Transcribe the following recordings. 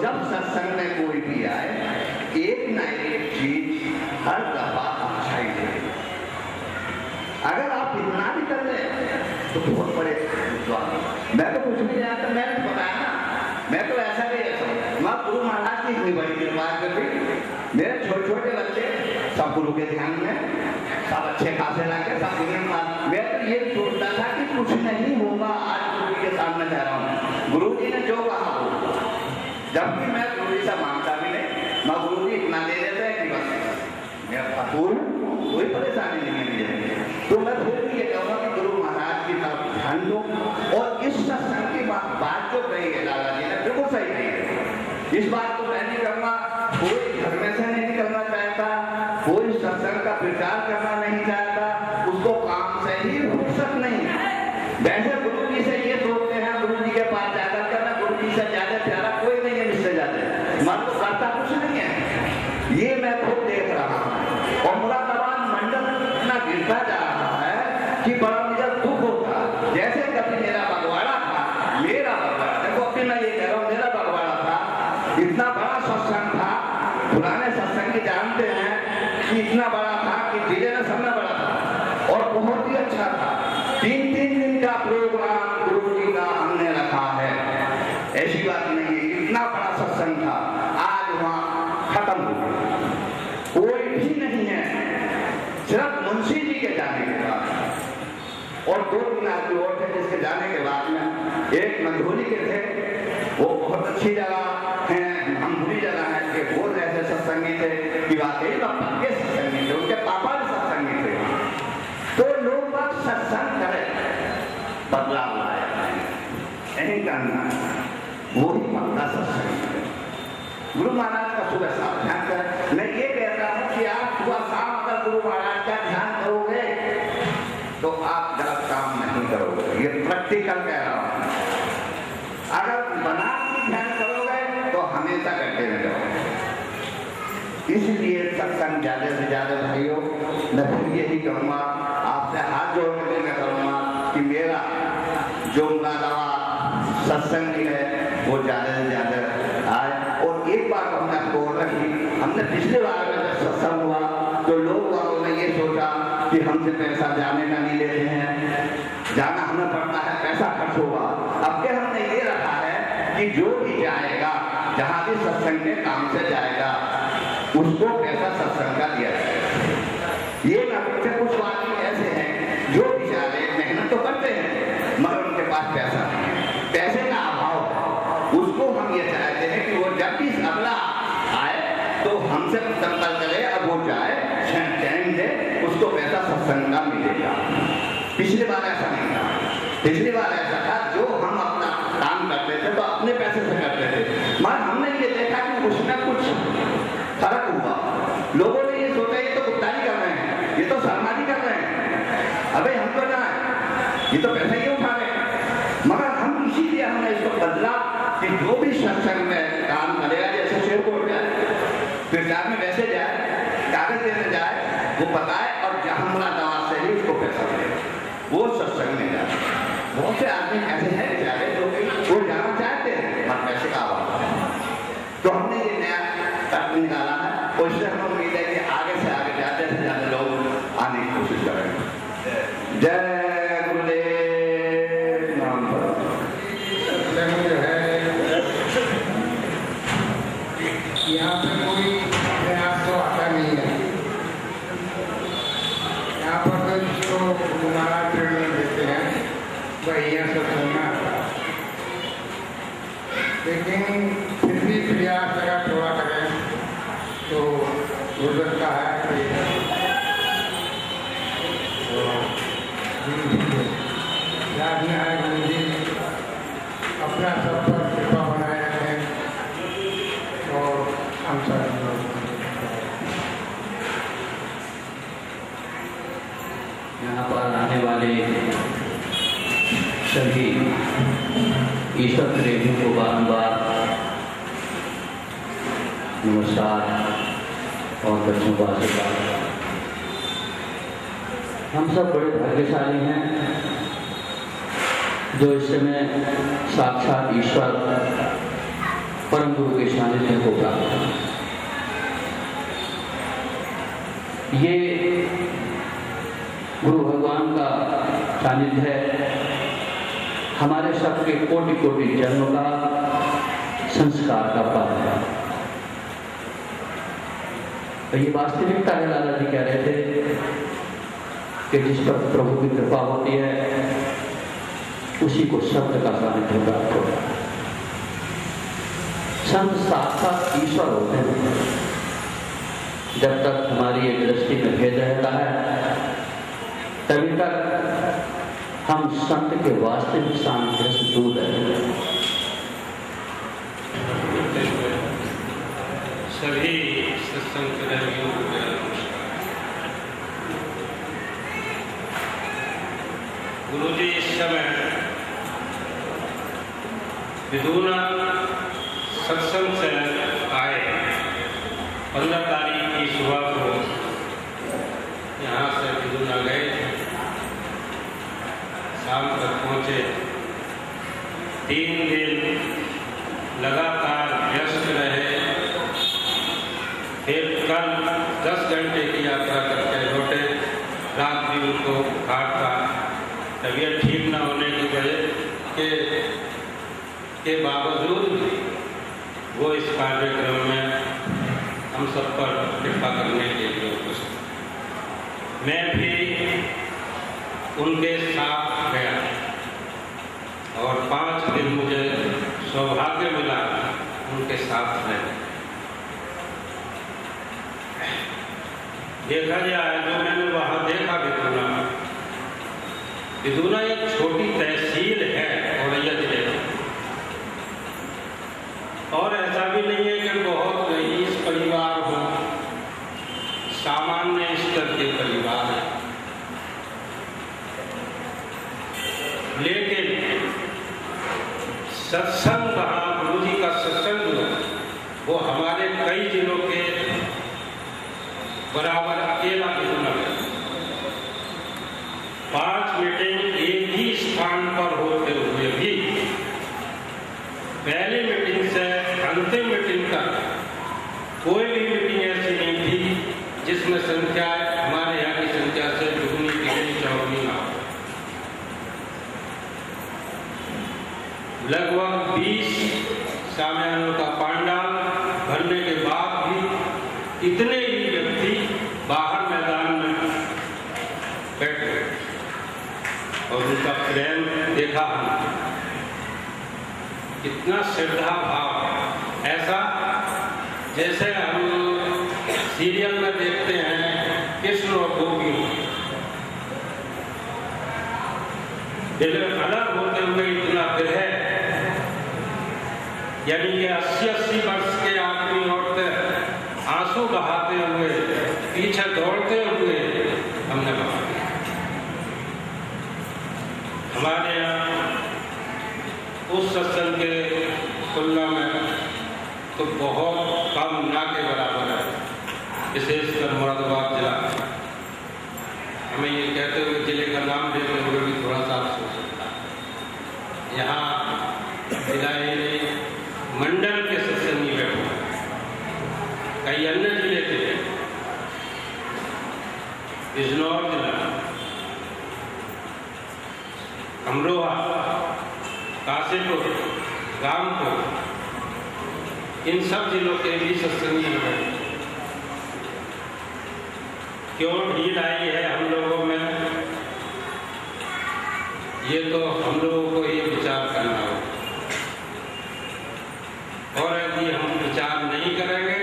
जब सत्संग में कोई भी आए, एक ना एक चीज हर दफा अच्छा ही है। अगर आप इतना भी कर ले तो बहुत बड़े विद्वान। मैं तो कुछ नहीं जानता, मैंने तो बताया ना, मैं तो ऐसा नहीं ऐसा मैं गुरु महाराज की इतनी बड़ी कृपा कर दी। मेरे छोटे छोटे बच्चे सब गुरु के ध्यान में, सब अच्छे खासे लाके सब गुरु। मैं तो ये सोचता था कि कुछ नहीं होगा, आज गुरु के सामने कह रहा हूँ, गुरु जी ने जो कहा जब भी मैं गुरु जी से मांगता भी नहीं, मैं गुरु जी इतना दे देता है कि बस मेरा फतूर कोई परेशानी नहीं है। तो मैं फिर भी ये कहूँगा कि गुरु महाराज की तरफ ध्यान दो। और इस सत्संग की बात जो कही है दादा जी ने बिल्कुल सही कही है। इस बात को मैं नहीं कहूँगा कोई घर में से नहीं निकलना चाहता, कोई सत्संग का प्रचार करना नहीं चाहता, उसको काम से ही फुर्सत नहीं। वैसे गुरु जी से ये सोचते हैं गुरु जी के पास जाकर करना, गुरु जी से ज्यादा प्यारा कोई नहीं है मुझसे ज्यादा, मन तो करता कुछ नहीं है। ये मैं खुद देख रहा हूँ। और मुरादाबाद मंडल इतना गिरता जा रहा है कि बड़ा मुझे दुख होता। जैसे कभी मेरा बगवाड़ा था, मेरा बगवाड़ा देखो, अभी मैं ये कह रहा हूँ, मेरा बगवाड़ा था, इतना बड़ा सत्संग था, पुराने सत्संगी जानते हैं कि इतना बड़ा था कि डीजे सब में बड़ा था और बहुत ही अच्छा था। 3-3 दिन का प्रोग्राम गुरु जी का हमने रखा है, ऐसी बात नहीं है, इतना बड़ा सत्संग था। आज वहाँ खत्म हो गया, कोई भी नहीं है, सिर्फ मुंशी जी के जाने के बाद और 2-3 आदमी और थे जिसके जाने के बाद में एक मधुबनी के थे, वो बहुत अच्छी जगह है, हम बुरी जगह है कि वो ऐसे सत्संगी थे कि वाकई में पक्के सत्संगी थे, उनके पापा भी सत्संगी थे। तो लोग बात सत्संग करें, बदलाव लाए, नहीं करना, वो ही पक्का सत्संग है। गुरु महाराज का सुबह शाम ध्यान करें। मैं ये कहता हूँ कि आप सुबह शाम अगर गुरु महाराज का ध्यान करोगे तो आप गलत काम नहीं करोगे। ये प्रैक्टिकल कह रहा हूं। अगर बना के ध्यान करोगे तो हमेशा करते रह जाओगे। इसलिए सत्संग ज्यादा से ज्यादा भाइयों, मैं फिर यही कहूँगा, आपसे हाथ जोड़ के मैं कहूँगा कि मेरा जो मुरादाबाद सत्संग है वो ज्यादा से ज्यादा आए। और एक बात हमने बोल रखी, हमने पिछले बार में जब सत्संग हुआ तो लोग वालों ने ये सोचा कि हमसे पैसा जाने का नहीं लेते हैं, जाना हमें पड़ता है, पैसा खर्च होगा। अब के हमने ये रखा है कि जो भी जाएगा, जहाँ भी सत्संग के काम से जाएगा, उसको पैसा सत्संग का दिया जाएगा। ये ना कुछ आदमी ऐसे हैं जो बेचारे मेहनत तो करते हैं मगर उनके पास पैसा नहीं है, पैसे का अभाव है। उसको हम ये चाहते हैं कि वो जब भी अगला आए तो हमसे संपर्क करे, अब वो जाए चैन दे, उसको पैसा सत्संग का मिलेगा। पिछली बार ऐसा नहीं था। पिछली बार ऐसा था जो हम अपना काम करते थे तो अपने पैसे से करते थे, मगर हमने ये देखा कि उसमें कुछ फर्क हुआ। लोगों ने ये सोचा ये तो गुप्तानी कर रहे हैं, ये तो सरमानी कर रहे हैं, अबे हमको ना ये तो पैसा ही उठा रहे हैं। मगर हम इसीलिए हमने इसको बदला कि जो भी सत्संग में काम करेगा, जैसे शेर कोर्ट जाए, फिर जाए में वैसे जाए, कागज देने जाए, वो बताए और जहां मुरादाबाद से ही उसको पैसा दे, वो सत्संग में जाए। बहुत से आदमी ऐसे हैं बेचारे जो वो जाना चाहते हैं और पैसे का अभाव है। तो हमने ये नया तर्क निकाला है और इससे हमें उम्मीद है कि आगे से आगे ज्यादा से ज्यादा लोग आने की कोशिश करेंगे। जय गुरुदेव। नाम जो है यहाँ पे कोई प्रयास तो आता नहीं है। यहाँ पर तो जिसको महाराज प्रेरणा देते हैं वही यहाँ से सुनना आता, लेकिन फिर भी प्रयास अगर थोड़ा करें तो गुरुदत्त का है कि याद में है गुरु जी अपना सब पर कृपा बनाए रखें और हम सब यहाँ पर आने वाले सभी ईश्वर प्रेमियों को बारंबार नमस्कार और बच्चों को आशीर्वाद। हम सब बड़े भाग्यशाली हैं जो इस समय साक्षात ईश्वर परम गुरु के सानिध्य को प्राप्त है। ये गुरु भगवान का सानिध्य है, हमारे सबके कोटि कोटि जन्म का संस्कार का फल है। ये वास्तविकता है। लाला जी कह रहे थे कि जिस पर प्रभु की कृपा होती है उसी को शब्द का सानिध्य प्राप्त होता है। संत साक्षात ईश्वर होते हैं। जब तक हमारी एक दृष्टि में भेद रहता है तभी तक हम संत के वास्तविक सानिध्य से दूर रहते हैं। सभी सत्संग कर्मियों को मेरा नमस्कार। गुरुजी इस समय विदूना सत्संग से आए। 15 तारीख की सुबह को यहाँ से विदूना गए, शाम तक पहुँचे। 3 दिन लगातार व्यस्त रहे। फिर कल 10 घंटे की यात्रा करके लौटे। रात भी उनको बुखार था, तबीयत ठीक न होने की वजह के बावजूद वो इस कार्यक्रम में हम सब पर कृपा करने के लिए उपस्थित। मैं भी उनके साथ गया और 5 दिन मुझे सौभाग्य मिला उनके साथ रहने। देखा जाए जो मैंने वहाँ देखा विदूना एक छोटी तहसील है औरैया जिले में, और ऐसा भी नहीं है कि बहुत रईस परिवार हो, सामान्य स्तर के परिवार है। लेकिन सत्संग वहाँ गुरु जी का सत्संग वो हमारे कई जिलों के बराबर अकेला भी होना है। 5 मीटिंग एक ही स्थान पर होते हुए भी पहली मीटिंग से अंतिम मीटिंग तक कोई भी मीटिंग ऐसी नहीं थी जिसमें संख्या हमारे यहाँ की संख्या से दुगनी तिगुनी चौगुनी ना हो। लगभग 20 सामयानों का पांडाल भरने के बाद भी इतने ही व्यक्ति बाहर मैदान में बैठे और उनका प्रेम देखा हमने, कितना श्रद्धा भाव, ऐसा जैसे हम सीरियल में देखते हैं कृष्ण और गोपी दिल अलग होते हुए इतना विरह, यानी कि 80-80 वर्ष के आदमी औरतें आंसू बहाते हुए पीछे दौड़ते हुए हमने बहा। हमारे यहाँ उस सत्संग के तुलना में तो बहुत कम ना के बराबर है, विशेषकर मुरादाबाद जिला। हमें ये कहते हुए जिले का नाम लेते हुए भी थोड़ा सा अफसोस होता है। यहाँ जिला मंडल के सत्संगी बैठे, कई अन्य जिले थे, बिजनौर जिला, अमरोहा, काशीपुर, रामपुर, इन सब जिलों के भी सत्संगी हैं। क्यों ढील आई है हम लोगों में, ये तो हम लोगों को ये विचार करना होगा। और यदि हम विचार नहीं करेंगे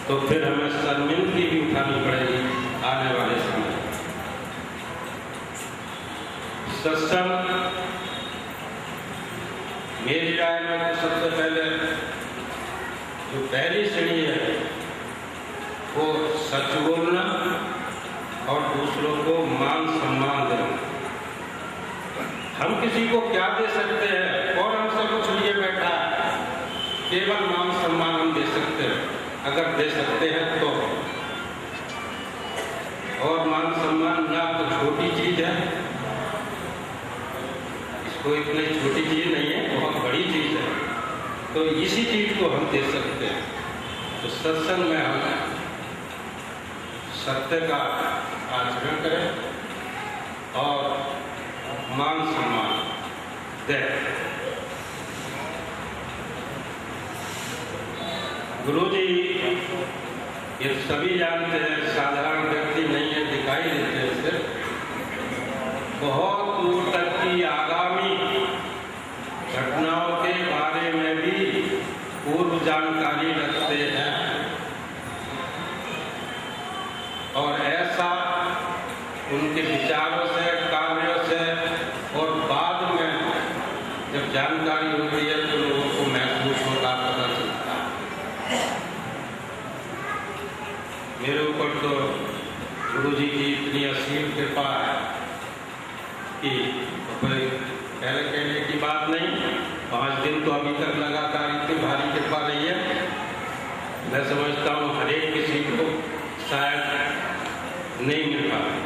तो फिर हमें शर्मिंदगी भी उठानी पड़ेगी आने वाले समय। सत्संग मेरी राय में तो सबसे पहले जो पहली श्रेणी है वो सच बोलना और दूसरों को मान सम्मान देना। हम किसी को क्या दे सकते हैं, और हमसे कुछ लिए बैठा है, केवल मान सम्मान हम दे सकते हैं, अगर दे सकते हैं तो। और मान सम्मान ना तो छोटी चीज है, इसको इतनी छोटी चीज नहीं है, बहुत बड़ी चीज है, तो इसी चीज को हम दे सकते हैं। तो सत्संग में हम सत्य का आचरण करें और मान सम्मान दें। गुरुजी ये सभी जानते हैं, साधारण व्यक्ति नहीं है, दिखाई देते हैं सिर्फ, बहुत दूर तक की आगामी घटनाओं के बारे में भी पूर्व जानकारी रखते हैं। और ऐसा उनके विचारों से, कार्यों से और बाद में जब जानकारी होती है तो लोगों को महसूस होता, पता चलता है। मेरे ऊपर तो गुरु जी की इतनी असीम कृपा है कि कोई कहने की बात नहीं। 5 दिन तो अभी तक लगातार इतनी भारी कृपा रही है, मैं समझता हूँ हर एक किसी को शायद नहीं मिल पाता।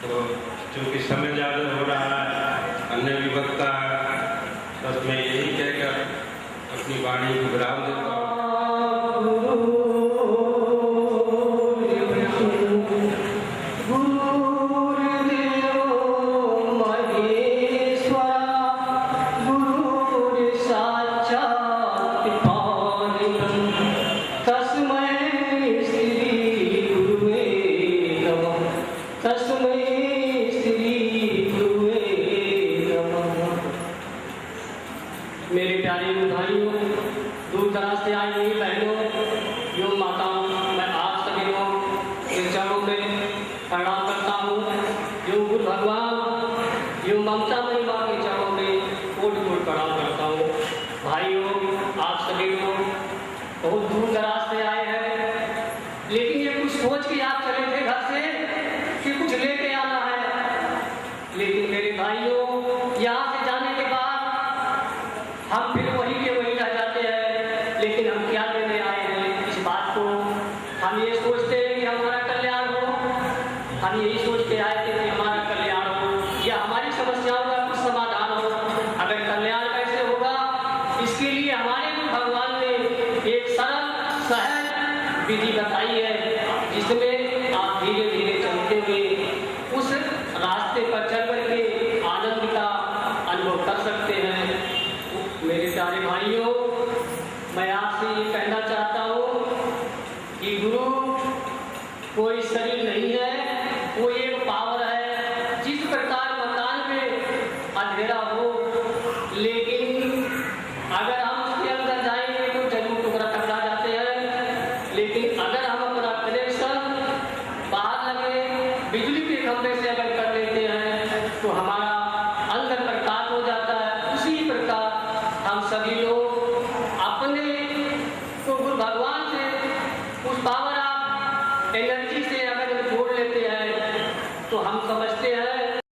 तो चूँकि समय ज़्यादा हो रहा है, अन्य भी वक्ता है, बस मैं यही कहकर अपनी वाणी को विराम देता हूँ। मेरे प्यारे भाइयों, दूर दराज से आई हुई बहनों, यूं माताओं, मैं आप सभी के चरणों में प्रणाम करता हूँ। यूं गुरु भगवान, यूं ममता मई माँ के चरणों में कोटि-कोटि प्रणाम करता हूँ। भाइयों, आप सभी लोग बहुत दूर दराज से आए हैं, लेकिन ये कुछ सोच के आप चले थे घर से कि कुछ लेके हम यही सोच के आए थे कि हमारा कल्याण हो या हमारी समस्याओं का कुछ समाधान हो। अगर कल्याण कैसे होगा, इसके लिए हमारे भगवान ने एक सरल सहज विधि बताई है, जिसमें आप धीरे धीरे चलते हुए उस रास्ते पर चल करके आनंद का अनुभव कर सकते हैं। मेरे प्यारे भाइयों, मैं आपसे ये कहना चाहता हूँ कि गुरु कोई शरीर नहीं है, वो एक पावर है। जिस प्रकार मकान में अंधेरा हो, लेकिन अगर हम उसके अंदर जाएंगे तो जरूर टुकड़ा टकरा जाते हैं, लेकिन अगर हम अपना कनेक्शन बाहर लगे बिजली के खंभे से अगर कर लेते हैं तो हमारा